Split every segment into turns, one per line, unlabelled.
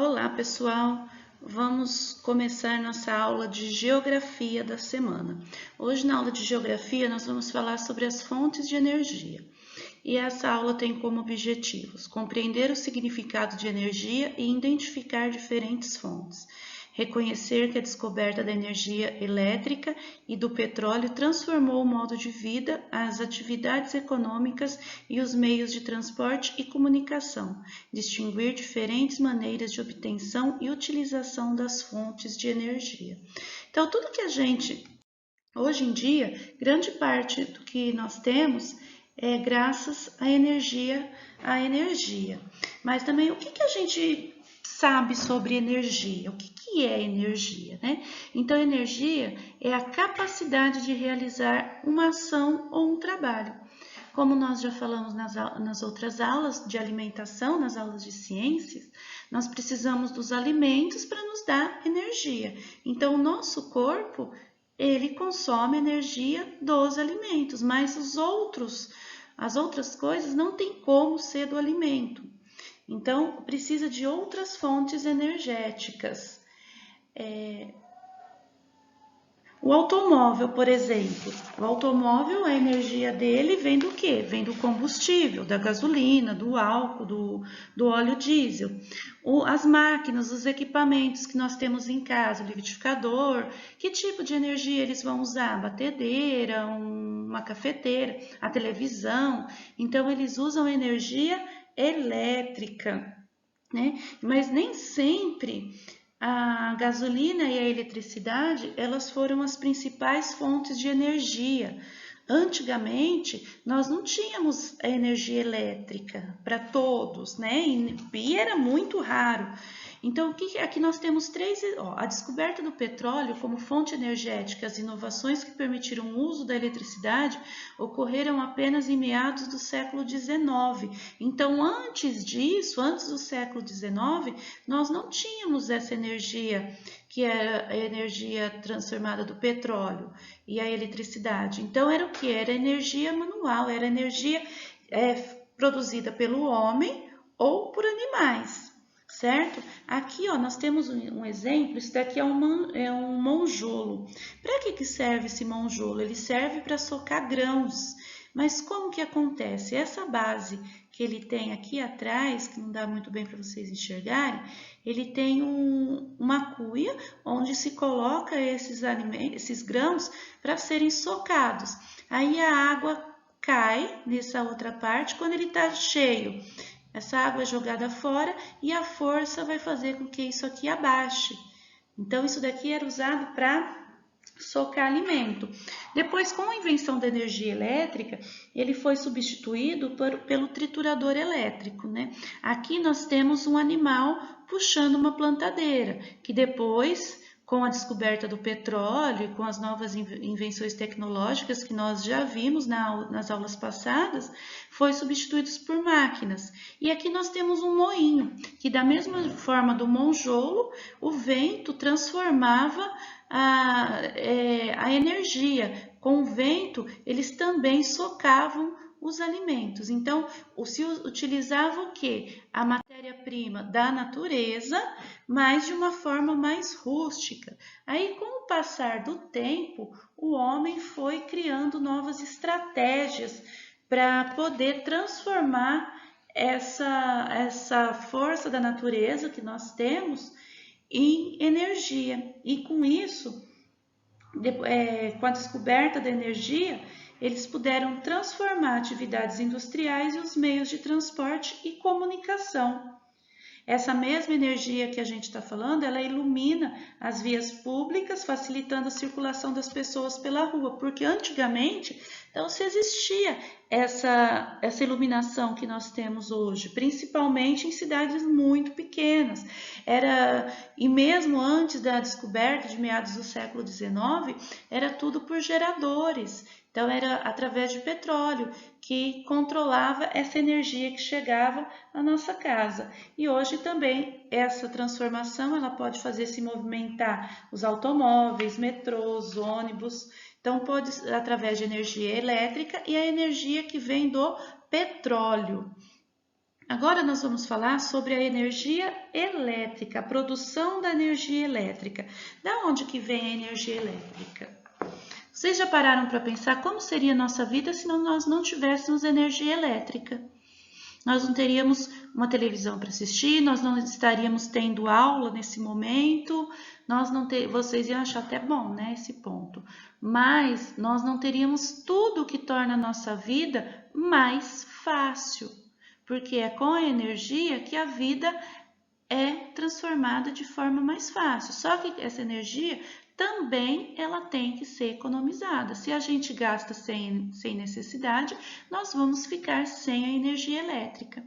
Olá, pessoal! Vamos começar nossa aula de Geografia da semana. Hoje, na aula de Geografia, nós vamos falar sobre as fontes de energia. E essa aula tem como objetivos compreender o significado de energia e identificar diferentes fontes. Reconhecer que a descoberta da energia elétrica e do petróleo transformou o modo de vida, as atividades econômicas e os meios de transporte e comunicação. Distinguir diferentes maneiras de obtenção e utilização das fontes de energia. Então, tudo que a gente, hoje em dia, grande parte do que nós temos é graças à energia, Mas também o que a gente sabe sobre energia? O que é energia, né? Então, energia é a capacidade de realizar uma ação ou um trabalho. Como nós já falamos nas outras aulas de alimentação, nas aulas de ciências, nós precisamos dos alimentos para nos dar energia. Então, o nosso corpo, ele consome energia dos alimentos, mas as outras coisas não tem como ser do alimento. Então, precisa de outras fontes energéticas. O automóvel, por exemplo, a energia dele vem do quê? Vem do combustível, da gasolina, do álcool, do óleo diesel. As máquinas, os equipamentos que nós temos em casa, o liquidificador, que tipo de energia eles vão usar? Batedeira, uma cafeteira, a televisão. Então, eles usam energia elétrica, né? Mas nem sempre a gasolina e a eletricidade, elas foram as principais fontes de energia. Antigamente, nós não tínhamos a energia elétrica para todos, né? E era muito raro. Então, aqui nós temos a descoberta do petróleo como fonte energética, as inovações que permitiram o uso da eletricidade ocorreram apenas em meados do século XIX. Então, antes disso, antes do século XIX, nós não tínhamos essa energia, que era a energia transformada do petróleo e a eletricidade. Então, era o que? Era energia manual, era energia produzida pelo homem ou por animais. Certo? Aqui, ó, nós temos um exemplo. Isso daqui é um monjolo. Para que serve esse monjolo? Ele serve para socar grãos. Mas como que acontece? Essa base que ele tem aqui atrás, que não dá muito bem para vocês enxergarem, ele tem uma cuia onde se coloca esses grãos para serem socados. Aí a água cai nessa outra parte quando ele está cheio. Essa água é jogada fora e a força vai fazer com que isso aqui abaixe. Então, isso daqui era usado para socar alimento. Depois, com a invenção da energia elétrica, ele foi substituído pelo triturador elétrico, né? Aqui nós temos um animal puxando uma plantadeira, que depois, com a descoberta do petróleo e com as novas invenções tecnológicas que nós já vimos nas aulas passadas, foi substituído por máquinas. E aqui nós temos um moinho, que da mesma forma do monjolo, o vento transformava a energia. Com o vento, eles também socavam os alimentos. Então, se utilizava o quê? A matéria-prima da natureza, mas de uma forma mais rústica. Aí, com o passar do tempo, o homem foi criando novas estratégias para poder transformar essa força da natureza que nós temos em energia. E com isso, com a descoberta da energia, eles puderam transformar atividades industriais e os meios de transporte e comunicação. Essa mesma energia que a gente está falando, ela ilumina as vias públicas, facilitando a circulação das pessoas pela rua, porque antigamente não se existia essa iluminação que nós temos hoje, principalmente em cidades muito pequenas. E mesmo antes da descoberta, de meados do século XIX, era tudo por geradores. Então, era através de petróleo que controlava essa energia que chegava à nossa casa. E hoje também essa transformação ela pode fazer se movimentar os automóveis, metrôs, ônibus. Então, pode através de energia elétrica e a energia que vem do petróleo. Agora nós vamos falar sobre a energia elétrica, a produção da energia elétrica. Da onde que vem a energia elétrica? Vocês já pararam para pensar como seria a nossa vida se nós não tivéssemos energia elétrica? Nós não teríamos uma televisão para assistir, nós não estaríamos tendo aula nesse momento, vocês iam achar até bom, né, esse ponto. Mas nós não teríamos tudo que torna a nossa vida mais fácil, porque é com a energia que a vida é transformada de forma mais fácil. Só que essa energia também ela tem que ser economizada. Se a gente gasta sem necessidade, nós vamos ficar sem a energia elétrica.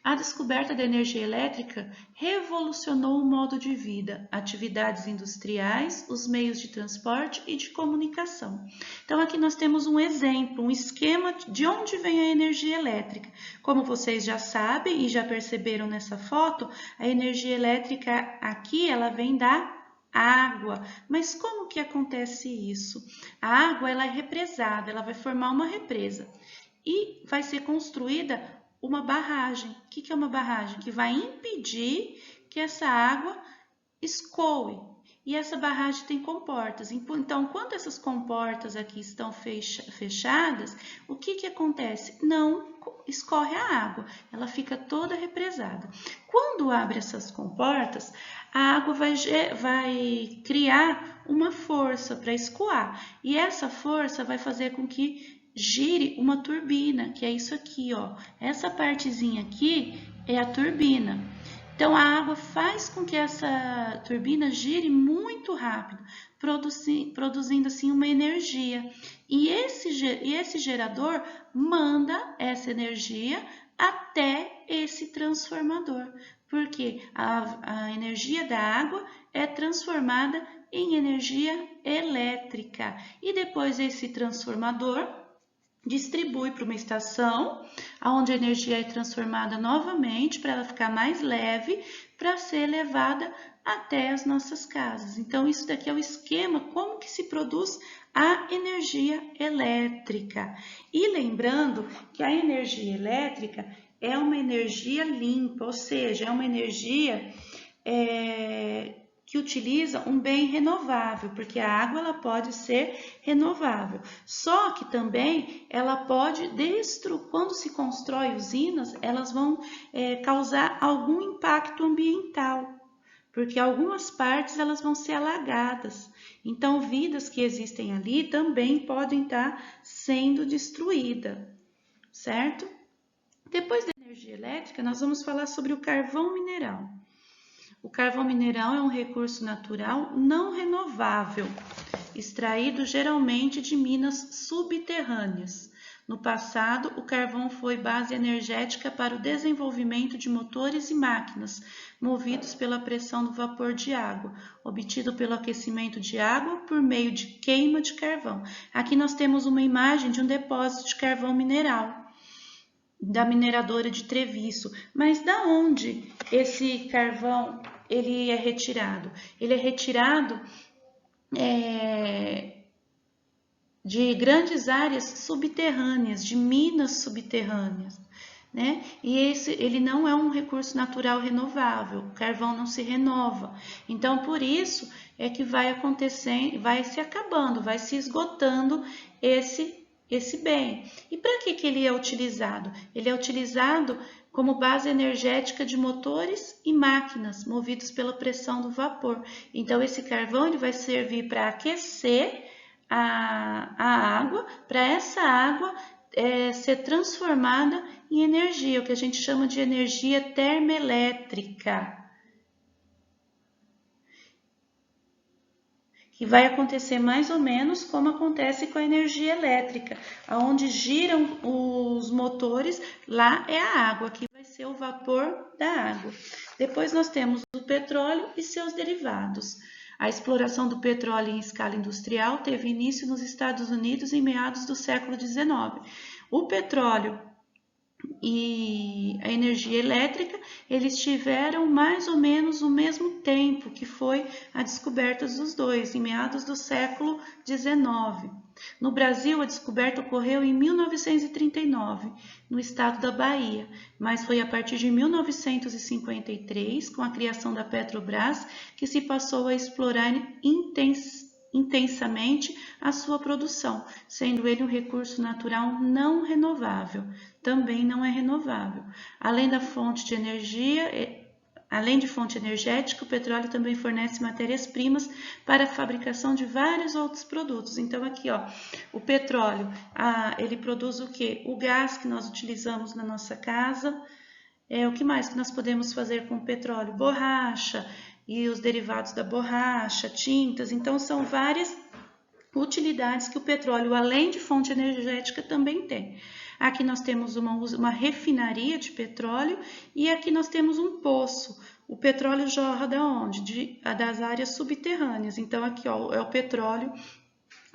A descoberta da energia elétrica revolucionou o modo de vida, atividades industriais, os meios de transporte e de comunicação. Então aqui nós temos um exemplo, um esquema de onde vem a energia elétrica. Como vocês já sabem e já perceberam nessa foto, a energia elétrica aqui ela vem da água. Mas como que acontece isso? A água ela é represada, ela vai formar uma represa e vai ser construída uma barragem. O que é uma barragem? Que vai impedir que essa água escoe. E essa barragem tem comportas. Então, quando essas comportas aqui estão fechadas, o que acontece? Não escorre a água, ela fica toda represada. Quando abre essas comportas, a água vai criar uma força para escoar. E essa força vai fazer com que gire uma turbina, que é isso aqui, ó. Essa partezinha aqui é a turbina. Então, a água faz com que essa turbina gire muito rápido, produzindo assim uma energia. E esse gerador manda essa energia até esse transformador, porque a energia da água é transformada em energia elétrica. E depois esse transformador distribui para uma estação, onde a energia é transformada novamente para ela ficar mais leve, para ser levada até as nossas casas. Então, isso daqui é o esquema, como que se produz a energia elétrica. E lembrando que a energia elétrica é uma energia limpa, ou seja, é uma energia que utiliza um bem renovável, porque a água ela pode ser renovável. Só que também ela pode quando se constrói usinas, elas vão causar algum impacto ambiental, porque algumas partes elas vão ser alagadas. Então, vidas que existem ali também podem estar sendo destruídas, certo? Depois da energia elétrica, nós vamos falar sobre o carvão mineral. O carvão mineral é um recurso natural não renovável, extraído geralmente de minas subterrâneas. No passado, o carvão foi base energética para o desenvolvimento de motores e máquinas, movidos pela pressão do vapor de água, obtido pelo aquecimento de água por meio de queima de carvão. Aqui nós temos uma imagem de um depósito de carvão mineral, da mineradora de Treviso. Mas da onde esse carvão ele é retirado? Ele é retirado de grandes áreas subterrâneas, de minas subterrâneas, né? E ele não é um recurso natural renovável, o carvão não se renova. Então, por isso é que vai acontecendo, vai se acabando, vai se esgotando esse bem. E para que ele é utilizado? Ele é utilizado como base energética de motores e máquinas movidos pela pressão do vapor. Então, esse carvão ele vai servir para aquecer a água, para essa água ser transformada em energia, o que a gente chama de energia termoelétrica, que vai acontecer mais ou menos como acontece com a energia elétrica, onde giram os motores, lá é a água, aqui vai ser o vapor da água. Depois nós temos o petróleo e seus derivados. A exploração do petróleo em escala industrial teve início nos Estados Unidos em meados do século XIX. O petróleo e a energia energia elétrica, eles tiveram mais ou menos o mesmo tempo que foi a descoberta dos dois, em meados do século XIX. No Brasil, a descoberta ocorreu em 1939, no estado da Bahia, mas foi a partir de 1953, com a criação da Petrobras, que se passou a explorar intensamente a sua produção, sendo ele um recurso natural não renovável, também não é renovável. Além de fonte energética, o petróleo também fornece matérias-primas para a fabricação de vários outros produtos. Então aqui, ó, o petróleo, ele produz o quê? O gás que nós utilizamos na nossa casa. O que mais que nós podemos fazer com o petróleo? Borracha e os derivados da borracha, tintas. Então são várias utilidades que o petróleo, além de fonte energética, também tem. Aqui nós temos uma refinaria de petróleo e aqui nós temos um poço. O petróleo jorra da onde? Das áreas subterrâneas. Então aqui, ó, é o petróleo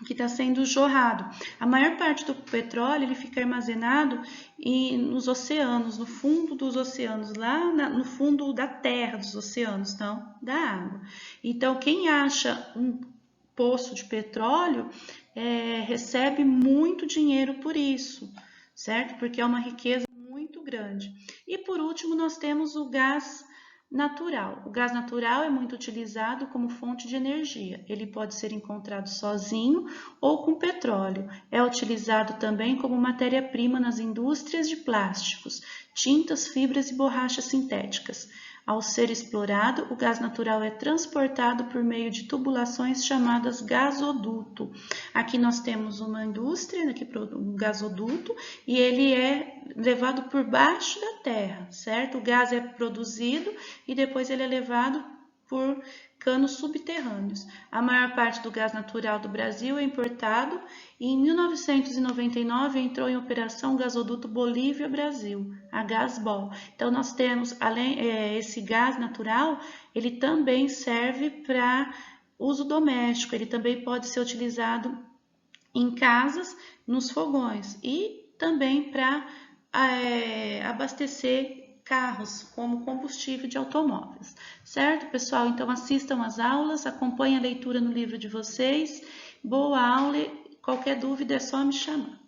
que está sendo jorrado. A maior parte do petróleo ele fica armazenado nos oceanos, no fundo dos oceanos, lá no fundo da terra dos oceanos, não da água. Então quem acha um poço de petróleo recebe muito dinheiro por isso, certo? Porque é uma riqueza muito grande. E por último, nós temos o gás natural. O gás natural é muito utilizado como fonte de energia. Ele pode ser encontrado sozinho ou com petróleo. É utilizado também como matéria-prima nas indústrias de plásticos, tintas, fibras e borrachas sintéticas. Ao ser explorado, o gás natural é transportado por meio de tubulações chamadas gasoduto. Aqui nós temos uma indústria, aqui um gasoduto, e ele é levado por baixo da terra, certo? O gás é produzido e depois ele é levado por canos subterrâneos. A maior parte do gás natural do Brasil é importado e em 1999 entrou em operação o gasoduto Bolívia-Brasil, a Gasbol. Então nós temos, esse gás natural, ele também serve para uso doméstico, ele também pode ser utilizado em casas, nos fogões e também para abastecer carros como combustível de automóveis, certo, pessoal? Então assistam às aulas, acompanhem a leitura no livro de vocês. Boa aula, qualquer dúvida é só me chamar.